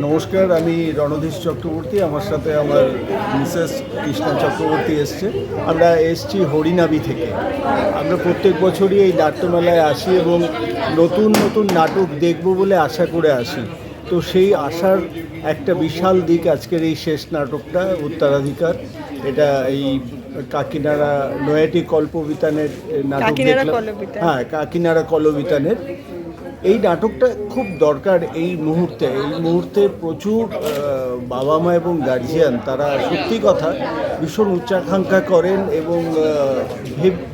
নমস্কার, আমি রণধীশ চক্রবর্তী। আমার সাথে আমার মিসেস কৃষ্ণা চক্রবর্তী এসছে। আমরা এসছি হরিনাবি থেকে। আমরা প্রত্যেক বছরই এই নাট্যমেলায় আসি এবং নতুন নতুন নাটক দেখব বলে আশা করে আসি। তো সেই আশার একটা বিশাল দিক আজকের এই শেষ নাটকটা উত্তরাধিকার। এটা এই কাকিনাড়া নয়াটি কল্পবিতানের নাটক দেখলাম। হ্যাঁ, কাকিনাড়া কল্পবিতানের এই নাটকটা খুব দরকার এই মুহূর্তে প্রচুর বাবা মা এবং গার্জিয়ান তারা সত্যি কথা ভীষণ উচ্চাকাঙ্ক্ষা করেন এবং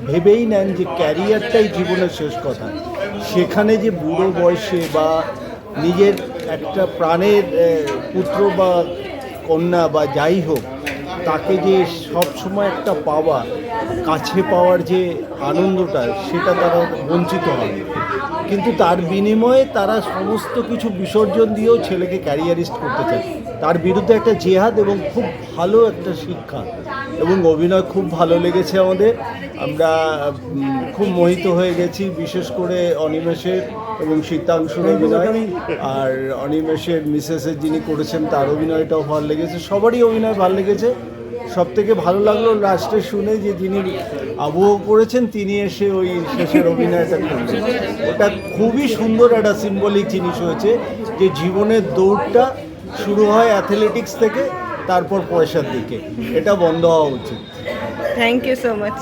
ভেবেই নেন যে ক্যারিয়ারটাই জীবনের শেষ কথা। সেখানে যে বুড়ো বয়সে বা নিজের একটা প্রাণের পুত্র বা কন্যা বা যাই হোক তাকে যে সব সময় একটা কাছে পাওয়ার যে আনন্দটা সেটা তারা বঞ্চিত হয়, কিন্তু তার বিনিময়ে তারা সমস্ত কিছু বিসর্জন দিয়েও ছেলেকে ক্যারিয়ারিস্ট করতে চায়। তার বিরুদ্ধে একটা জেহাদ এবং খুব ভালো একটা শিক্ষা এবং অভিনয় খুব ভালো লেগেছে আমাদের। আমরা খুব মোহিত হয়ে গেছি, বিশেষ করে অনিমেষের এবং শীতাংশুর অভিনয়, আর অনিমেষের মিসেসের যিনি করেছেন তার অভিনয়টাও ভালো লেগেছে। সবারই অভিনয় ভালো লেগেছে। সবথেকে ভালো লাগলো লাস্টে শুনে যে যিনি আবহ করেছেন তিনি এসে ওই শেষের অভিনয়টা করলেন। ওটা খুবই সুন্দর একটা সিম্বলিক জিনিস হয়েছে যে জীবনের দৌড়টা শুরু হয় অ্যাথলেটিক্স থেকে, তারপর পয়সার দিকে। এটা বন্ধ হওয়া উচিত। Thank you so much.